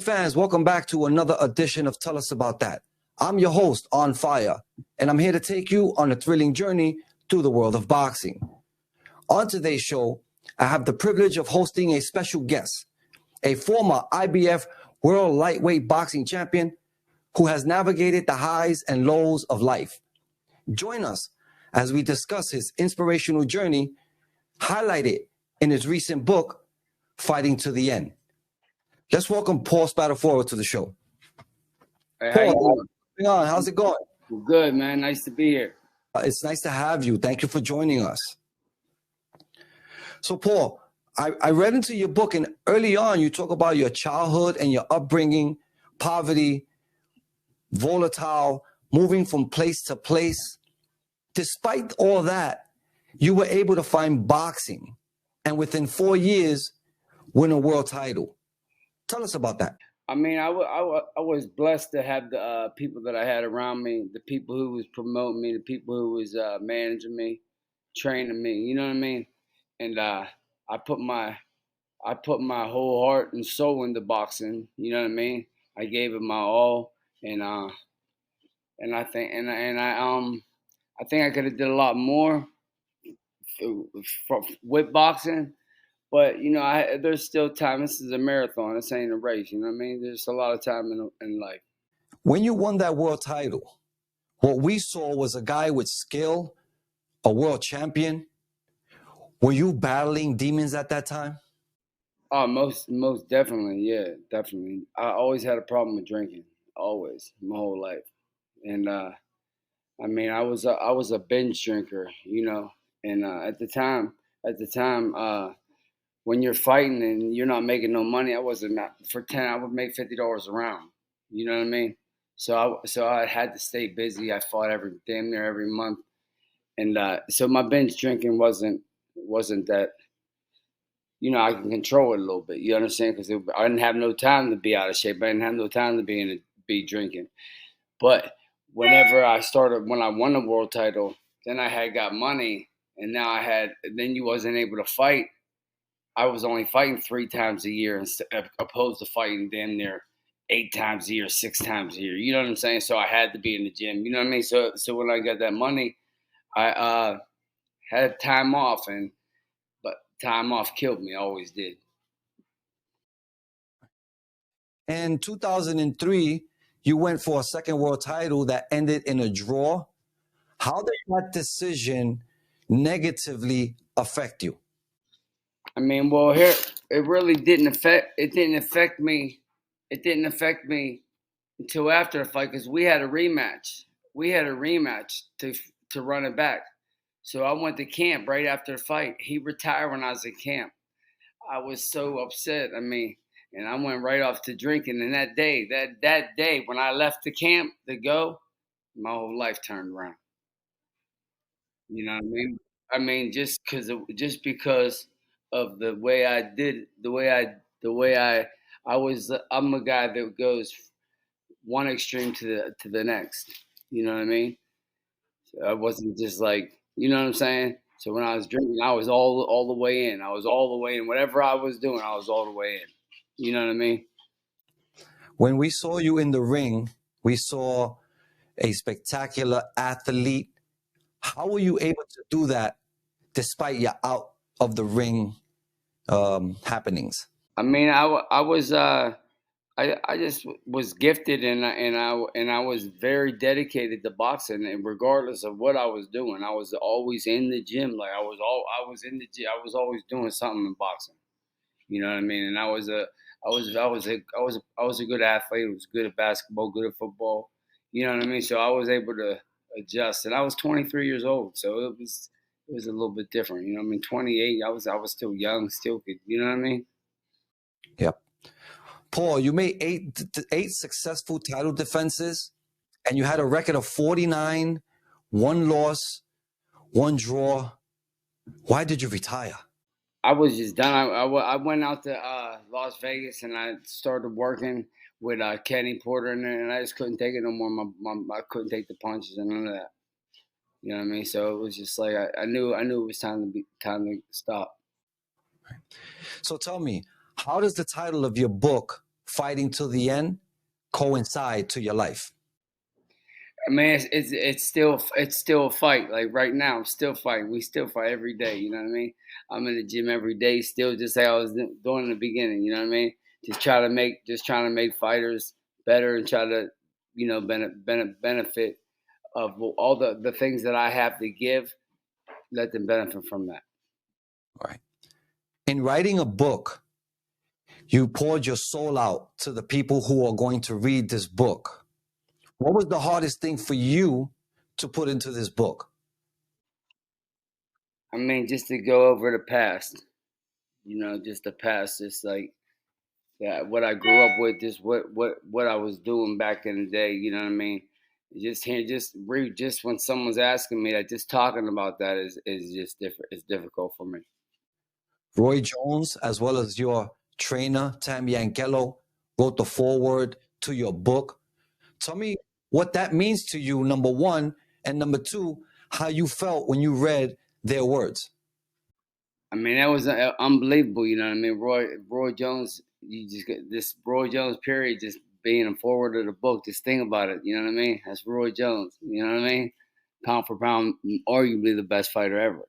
fans, welcome back to another edition of Tell Us About That. I'm your host, On Fire, and I'm here to take you on a thrilling journey through the world of boxing. On today's show, I have the privilege of hosting a special guest, a former IBF World Lightweight Boxing Champion who has navigated the highs and lows of life. Join us as we discuss his inspirational journey, highlighted in his recent book, Fighting to the End. Let's welcome Paul Spadafora to the show. Hey, how you doing? What's going on? How's it going? Good, man. Nice to be here. It's nice to have you. Thank you for joining us. So, Paul, I read into your book, and early on, you talk about your childhood and your upbringing, poverty, volatile, moving from place to place. Despite all that, you were able to find boxing, and within 4 years, win a world title. Tell us about that. I mean, I was blessed to have the people that I had around me, the people who was promoting me, the people who was managing me, training me. You know what I mean? And I put my whole heart and soul into boxing. You know what I mean? I gave it my all, and I think I think I could have did a lot more with boxing. But, you know, there's still time. This is a marathon. This ain't a race. You know what I mean? There's a lot of time in life. When you won that world title, what we saw was a guy with skill, a world champion. Were you battling demons at that time? Oh, most definitely. Yeah, definitely. I always had a problem with drinking. Always. My whole life. And, I mean, I was a binge drinker, you know. And at the time, when you're fighting and you're not making no money, I would make $50 a round. You know what I mean? So I had to stay busy. I fought damn near every month, and so my binge drinking wasn't that. You know, I can control it a little bit. You understand? Because I didn't have no time to be out of shape. I didn't have no time to be drinking. But when I won the world title, then I had got money, and then you wasn't able to fight. I was only fighting 3 times a year opposed to fighting damn near 8 times a year, 6 times a year. You know what I'm saying? So I had to be in the gym. You know what I mean? So when I got that money, I had time off, but time off killed me. Always did. In 2003, you went for a second world title that ended in a draw. How did that decision negatively affect you? I mean, well, here it really didn't affect me. It didn't affect me until after the fight because we had a rematch. We had a rematch to run it back. So I went to camp right after the fight. He retired when I was in camp. I was so upset. I mean, and I went right off to drinking. And that day when I left the camp to go, my whole life turned around. You know what I mean? I mean, just because of the way I did, I'm a guy that goes one extreme to the next. You know what I mean? So I wasn't just like, you know what I'm saying? So when I was drinking, I was all the way in. I was all the way in. Whatever I was doing, I was all the way in. You know what I mean? When we saw you in the ring, we saw a spectacular athlete. How were you able to do that despite your out of the ring happenings? I mean, I just was gifted, and I was very dedicated to boxing, and regardless of what I was doing, I was always in the gym. Like I was in the gym. I was always doing something in boxing. You know what I mean? And I was a good athlete. I was good at basketball, good at football. You know what I mean? So I was able to adjust, and I was 23 years old, so it was a little bit different. You know what I mean? 28, I was still young, still could. You know what I mean? Yep. Paul, you made eight successful title defenses, and you had a record of 49, 1 loss, 1 draw. Why did you retire? I was just done. I went out to Las Vegas, and I started working with Kenny Porter, and I just couldn't take it no more. I couldn't take the punches and none of that. You know what I mean? So it was just like I knew it was time to stop. So tell me, how does the title of your book, fighting till the end coincide to your life? I mean, it's still a fight. Like right now, I'm still fighting. We still fight every day. You know what I mean? I'm in the gym every day, still just like I was doing in the beginning. You know what I mean? Just trying to make fighters better and try to, benefit of all the things that I have to give. Let them benefit from that. All right. In writing a book, you poured your soul out to the people who are going to read this book. What was the hardest thing for you to put into this book? I mean, just to go over the past, just the past, just like that, what I grew up with, just what I was doing back in the day. You know what I mean? Just here, just when someone's asking me that, just talking about that is just different. It's difficult for me. Roy Jones, as well as your trainer, Tam Yankello, wrote the foreword to your book. Tell me what that means to you, number one, and number two, how you felt when you read their words. I mean, that was unbelievable. You know what I mean? Roy Jones, you just get this Roy Jones period just being a forward of the book. Just think about it. You know what I mean? That's Roy Jones. You know what I mean? Pound for pound, arguably the best fighter ever.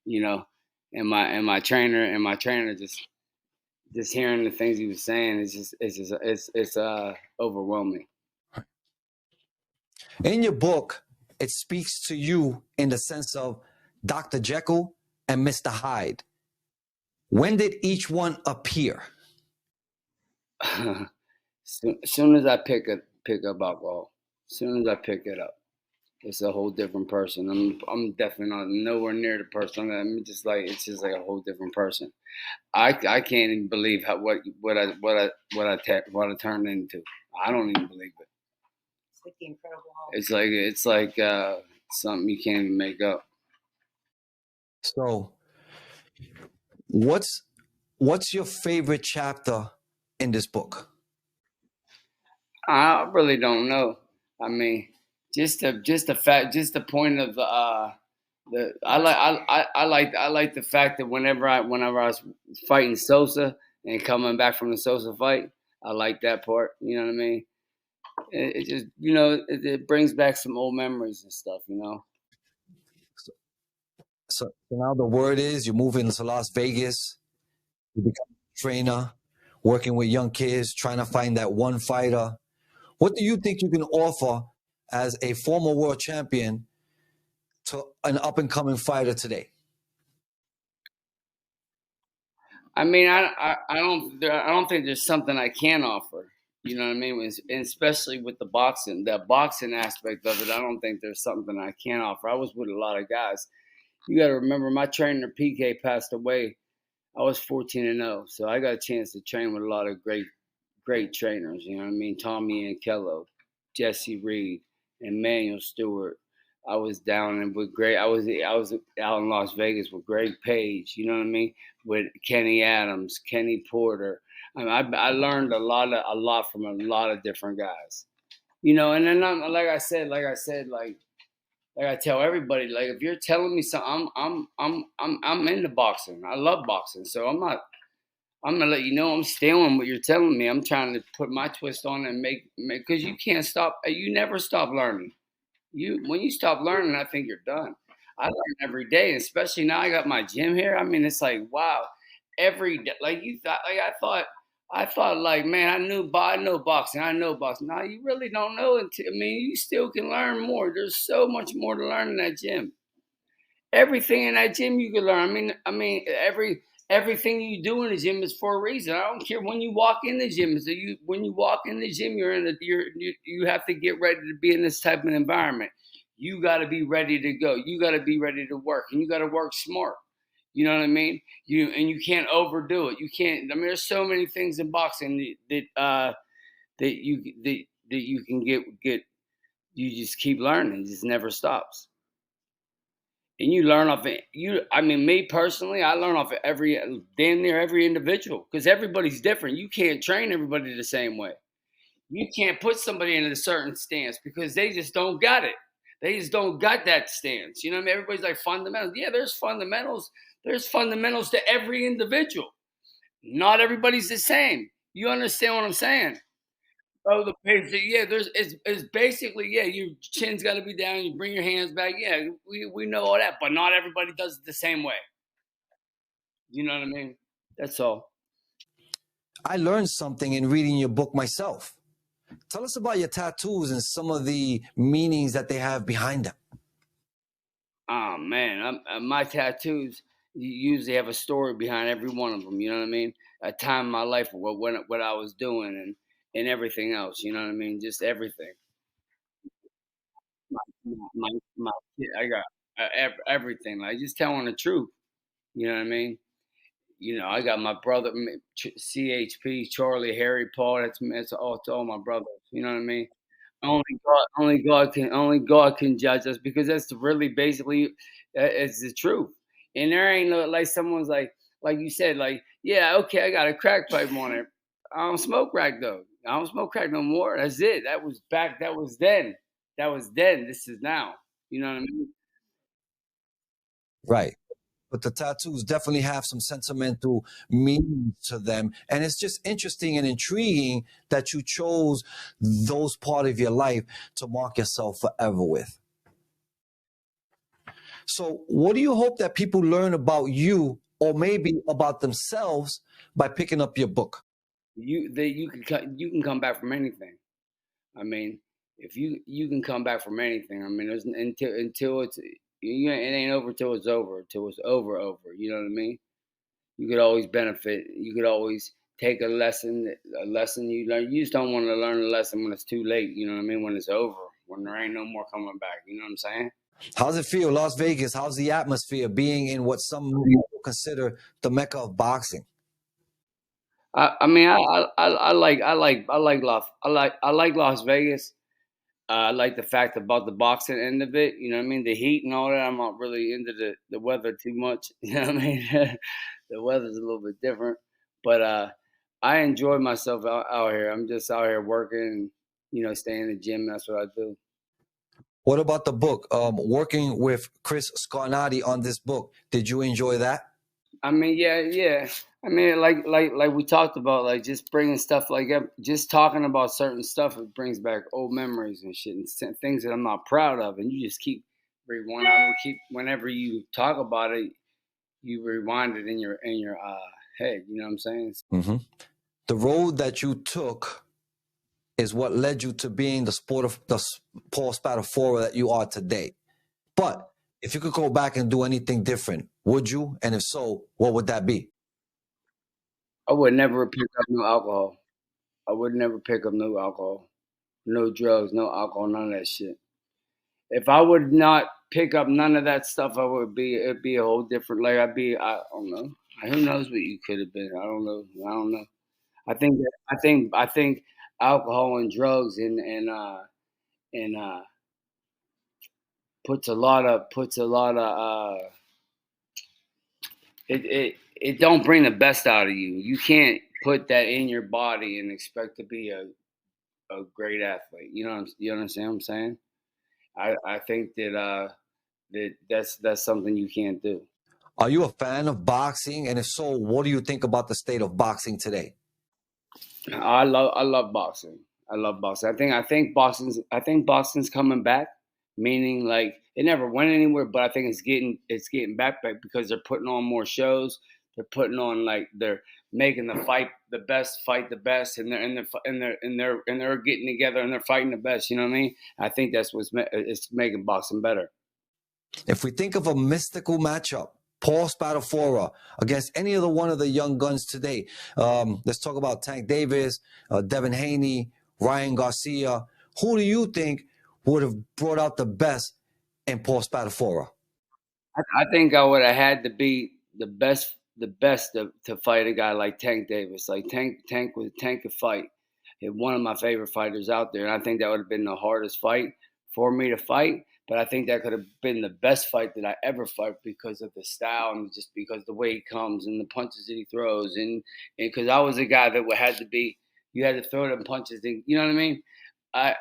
You know, and my trainer just hearing the things he was saying it's overwhelming. In your book, it speaks to you in the sense of Dr. Jekyll and Mr. Hyde. When did each one appear? Soon as I pick up alcohol, soon as I pick it up, it's a whole different person. I'm definitely not nowhere near the person. It's just like a whole different person. I can't even believe what I turned into. I don't even believe it. It's like the Incredible Hulk. It's like something you can't even make up. So, what's your favorite chapter in this book? I really don't know. I mean, just the point of I like the fact that whenever I was fighting Sosa and coming back from the Sosa fight, I like that part. You know what I mean? It just it brings back some old memories and stuff. So now the word is you're moving to Las Vegas, you become a trainer, working with young kids, trying to find that one fighter. What do you think you can offer as a former world champion to an up-and-coming fighter today? I mean, I don't think there's something I can offer. You know what I mean? And especially with the boxing aspect of it, I don't think there's something I can offer. I was with a lot of guys. You got to remember, my trainer PK passed away. I was 14-0, so I got a chance to train with a lot of great trainers. You know what I mean? Tommy Ankello, Jesse Reed, Emmanuel Stewart. I was down and with Greg. I was out in Las Vegas with Greg Page. You know what I mean? With Kenny Adams, Kenny Porter. I mean, I learned a lot from a lot of different guys. And then like I tell everybody, like if you're telling me something, I'm into boxing. I love boxing, so I'm gonna let you know I'm stealing what you're telling me. I'm trying to put my twist on it and make because you can't stop. You never stop learning. When you stop learning, I think you're done. I learn every day, especially now I got my gym here. I mean, it's like wow, every day. Like you thought, like I thought, like man, I know boxing. I know boxing. Now you really don't know until. I mean, you still can learn more. There's so much more to learn in that gym. Everything in that gym you can learn. I mean, everything you do in the gym is for a reason. I don't care when you walk in the gym. So when you walk in the gym, you have to get ready to be in this type of environment. You got to be ready to go. You got to be ready to work, and you got to work smart. You know what I mean? You can't overdo it. You can't. I mean, there's so many things in boxing that you can get. You just keep learning. It just never stops. And you learn off it. I mean, me personally, I learn off of damn near every individual because everybody's different. You can't train everybody the same way. You can't put somebody in a certain stance because they just don't got it. They just don't got that stance. You know what I mean? Everybody's like fundamentals. Yeah, there's fundamentals. There's fundamentals to every individual. Not everybody's the same. You understand what I'm saying? Oh, the basic, yeah. It's basically, yeah. Your chin's got to be down. You bring your hands back. Yeah, we know all that, but not everybody does it the same way. You know what I mean? That's all. I learned something in reading your book myself. Tell us about your tattoos and some of the meanings that they have behind them. Oh man, my tattoos usually have a story behind every one of them. You know what I mean? A time in my life, what I was doing, and everything else. You know what I mean? Just everything. My I got everything. Like just telling the truth. You know what I mean? You know, I got my brother, CHP, Charlie, Harry, Paul. That's all my brothers. You know what I mean? Only God can judge us because that's really basically it's the truth. And there ain't no like someone's like you said, like yeah, okay, I got a crack pipe on it. I don't smoke crack though. I don't smoke crack no more. That's it. That was back. That was then. That was then. This is now. You know what I mean? Right. But the tattoos definitely have some sentimental meaning to them. And it's just interesting and intriguing that you chose those part of your life to mark yourself forever with. So, what do you hope that people learn about you or maybe about themselves by picking up your book? You can come back from anything. I mean, if you can come back from anything. I mean, there's until it's it ain't over till it's over. Till it's over. You know what I mean? You could always benefit. You could always take a lesson you learn. You just don't want to learn a lesson when it's too late. You know what I mean? When it's over, when there ain't no more coming back. You know what I'm saying? How's it feel, Las Vegas? How's the atmosphere being in what some people consider the mecca of boxing? I mean, I like Las Vegas. I like the fact about the boxing end of it. You know what I mean? The heat and all that. I'm not really into the weather too much. You know what I mean? The weather's a little bit different, but I enjoy myself out here. I'm just out here working, and, staying in the gym. That's what I do. What about the book? Working with Chris Scarnati on this book, did you enjoy that? I mean, yeah. I mean, like we talked about, like just bringing stuff like just talking about certain stuff. It brings back old memories and shit and things that I'm not proud of, and you just keep rewind. I keep whenever you talk about it, you rewind it in your head. You know what I'm saying? Hmm. The road that you took is what led you to being the sport of the Paul Spadafora that you are today. But if you could go back and do anything different, would you? And if so, what would that be? I would never pick up no alcohol. I would never pick up no alcohol, no drugs, no alcohol, none of that shit. If I would not pick up none of that stuff, it'd be a whole different. Like I don't know. Who knows what you could have been? I don't know. I don't know. I think alcohol and drugs and puts a lot of it don't bring the best out of you. You can't put that in your body and expect to be a great athlete. You understand what I'm saying? I think that's something you can't do. Are you a fan of boxing? And if so, what do you think about the state of boxing today? I love boxing. I love boxing. I think boxing's coming back, meaning like it never went anywhere, but I think it's getting back because they're putting on more shows. They're putting on like they're making fight the best, and they're getting together and they're fighting the best. You know what I mean? I think that's it's making boxing better. If we think of a mystical matchup, Paul Spadafora against any other one of the young guns today, let's talk about Tank Davis, Devin Haney, Ryan Garcia. Who do you think would have brought out the best in Paul Spadafora? I think I would have had to be the best to fight a guy like Tank Davis. Like Tank could fight. He's one of my favorite fighters out there, and I think that would have been the hardest fight for me to fight. But I think that could have been the best fight that I ever fight because of the style and just because the way he comes and the punches that he throws and because I was a guy that had to be you had to throw them punches and you know what I mean. I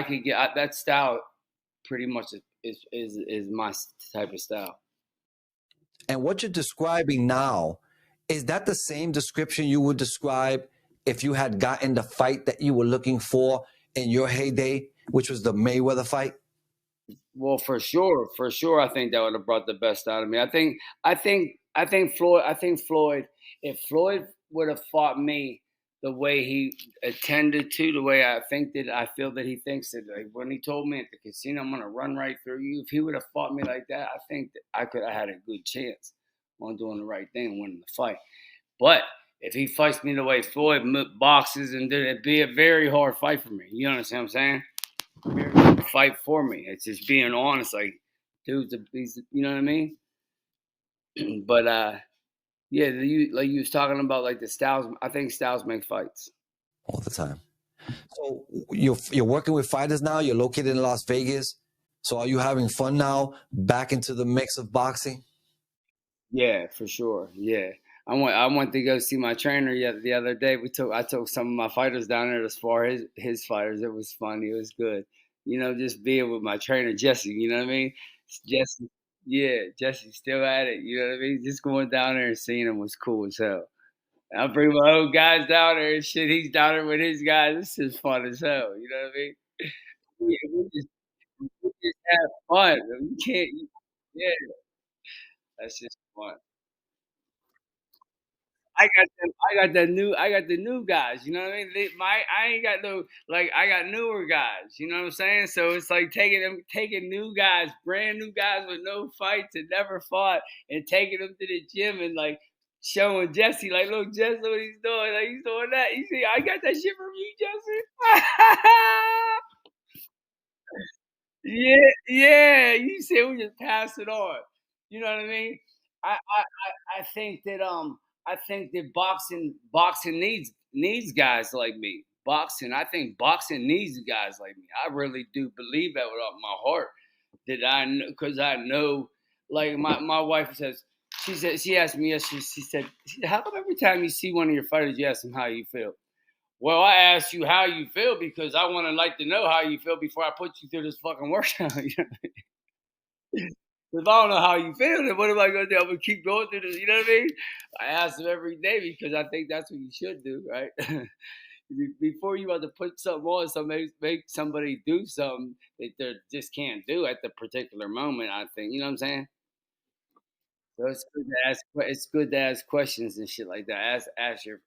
could get that style pretty much is my type of style. And what you're describing now, is that the same description you would describe if you had gotten the fight that you were looking for in your heyday, which was the Mayweather fight? Well, for sure, I think that would have brought the best out of me. I think Floyd. If Floyd would have fought me the way he attended to, the way I feel that he thinks it. Like when he told me at the casino, "I'm gonna run right through you." If he would have fought me like that, I think that I had a good chance on doing the right thing and winning the fight. But if he fights me the way Floyd boxes and did, it'd be a very hard fight for me. You understand what I'm saying? Very hard fight for me. It's just being honest. Like, dude, you know what I mean? But yeah, like you was talking about like the Styles. I think Styles make fights all the time. So you're working with fighters now. You're located in Las Vegas. So are you having fun now? Back into the mix of boxing? Yeah, for sure. Yeah. I went to go see my trainer the other day. I took some of my fighters down there to spar his fighters. It was fun. It was good. You know, just being with my trainer Jesse. You know what I mean? Jesse, yeah, Jesse's still at it. You know what I mean? Just going down there and seeing him was cool as hell. I bring my own guys down there and shit. He's down there with his guys. This is fun as hell. You know what I mean? We just have fun. We can't. Yeah, that's just fun. I got the new guys, you know what I mean? I ain't got no like I got newer guys, you know what I'm saying? So it's like taking new guys, brand new guys with no fights and never fought, and taking them to the gym and like showing Jesse, like, look, Jesse, what he's doing, like he's doing that. You see, I got that shit from you, Jesse. Yeah, yeah. You said we just pass it on. You know what I mean? I think that boxing needs guys like me. I think boxing needs guys like me. I really do believe that with all my heart. That I know because I know, like my wife says. She asked me yesterday. She said, "How come every time you see one of your fighters, you ask them how you feel?" Well, I asked you how you feel because I want to like to know how you feel before I put you through this fucking workout. You know? If I don't know how you feel, then what am I going to do? I'm going to keep going through this. You know what I mean? I ask them every day because I think that's what you should do, right? Before you have to put something on, make somebody do something that they just can't do at the particular moment. I think you know what I'm saying. So it's good to ask. It's good to ask questions and shit like that. Ask your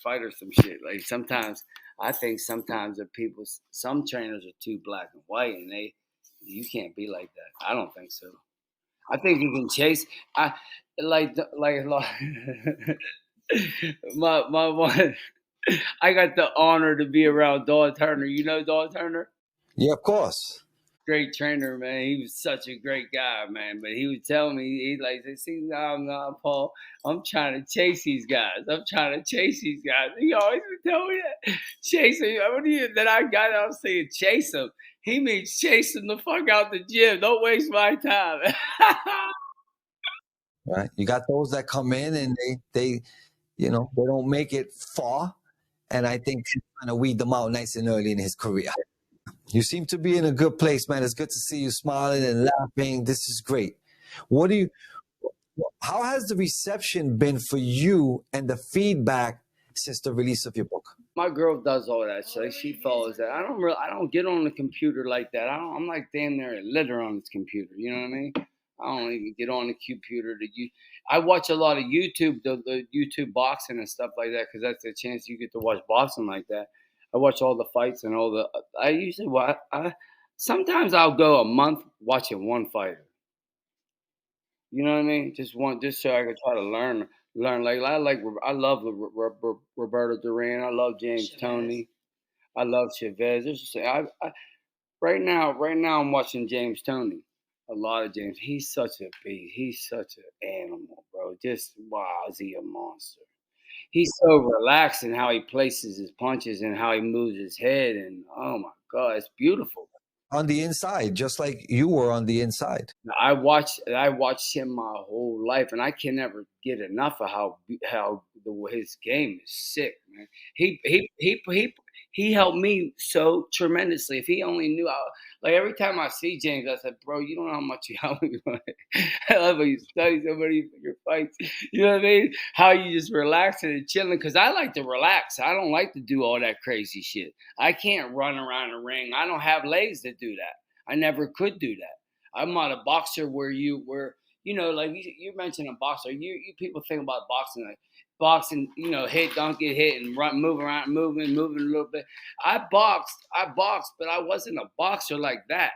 fighter some shit. Like sometimes I think sometimes some trainers are too black and white, and you can't be like that. I don't think so. I think you can chase. I like my one. I got the honor to be around Dawn Turner. You know Dawn Turner? Yeah, of course. Great trainer, man. He was such a great guy, man. But he would tell me, see, no, Paul, I'm trying to chase these guys. I'm trying to chase these guys. He always would tell me that. Chase them. Then I got out saying chase them. He means chase them the fuck out the gym. Don't waste my time. Right. You got those that come in and they they don't make it far. And I think he's trying to weed them out nice and early in his career. You seem to be in a good place, man. It's good to see you smiling and laughing. This is great. How has the reception been for you and the feedback since the release of your book? My girl does all that shit. She follows that. I don't get on the computer like that. I'm like damn near a litter on this computer. You know what I mean? I don't even get on the computer I watch a lot of YouTube, the YouTube boxing and stuff like that, because that's the chance you get to watch boxing like that. I watch all the fights and all the. I usually watch. Sometimes I'll go a month watching one fighter. You know what I mean? Just so I can try to learn. Like I love Roberto Duran. I love James Toney. I love Chavez. Right now, I'm watching James Toney. A lot of James. He's such a beast. He's such an animal, bro. Just wow, is he a monster? He's so relaxed in how he places his punches and how he moves his head, and oh my god, it's beautiful. On the inside, just like you were on the inside. I watched him my whole life, and I can never get enough of his game is sick, man. He he helped me so tremendously. If he only knew, like every time I see James, I said, "Bro, you don't know how much you helped me." I love how you study so many of your fights. You know what I mean? How you just relaxing and chilling. Because I like to relax. I don't like to do all that crazy shit. I can't run around the ring. I don't have legs to do that. I never could do that. I'm not a boxer where like you mentioned a boxer. You people think about boxing, hit, don't get hit, and run, move around, moving a little bit. I boxed, but I wasn't a boxer like that.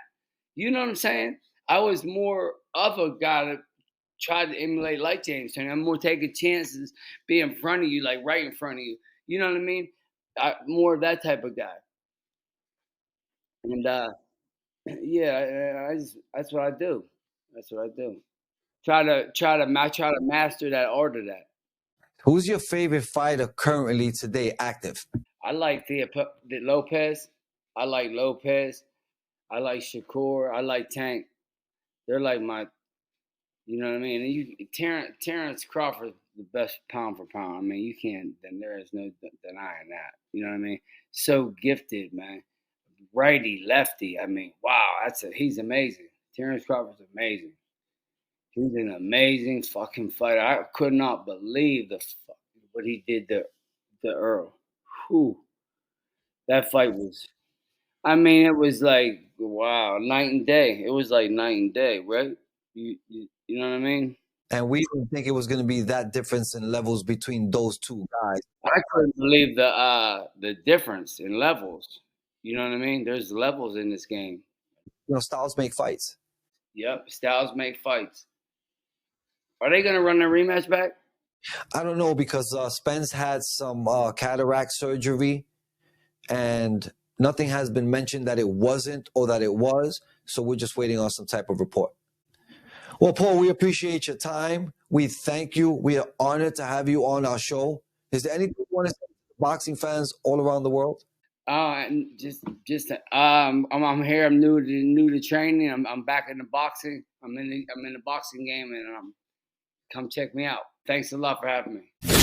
You know what I'm saying? I was more of a guy that tried to emulate like James Toney. I'm more taking chances, be in front of you, like right in front of you. You know what I mean? More of that type of guy. And yeah, that's what I do. That's what I do. Try to master that art of that. Who's your favorite fighter currently today active? I like the Lopez. I like Lopez. I like Shakur. I like Tank. They're like my, you know what I mean. And Terrence Crawford, the best pound for pound. I mean, you can't. Then there is no denying that. You know what I mean. So gifted, man. Righty, lefty. I mean, wow, he's amazing. Terrence Crawford's amazing. He's an amazing fucking fighter. I could not believe what he did to Earl. Whew. That fight was. I mean, it was like wow, night and day. It was like night and day, right? You know what I mean? And we didn't think it was going to be that difference in levels between those two guys. I couldn't believe the difference in levels. You know what I mean? There's levels in this game. Styles make fights. Yep, styles make fights. Are they gonna run the rematch back? I don't know because Spence had some cataract surgery, and nothing has been mentioned that it wasn't or that it was. So we're just waiting on some type of report. Well, Paul, we appreciate your time. We thank you. We are honored to have you on our show. Is there anything you want to say to boxing fans all around the world? And I'm here. I'm new to training. I'm back in the boxing. I'm in the boxing game, and come check me out. Thanks a lot for having me.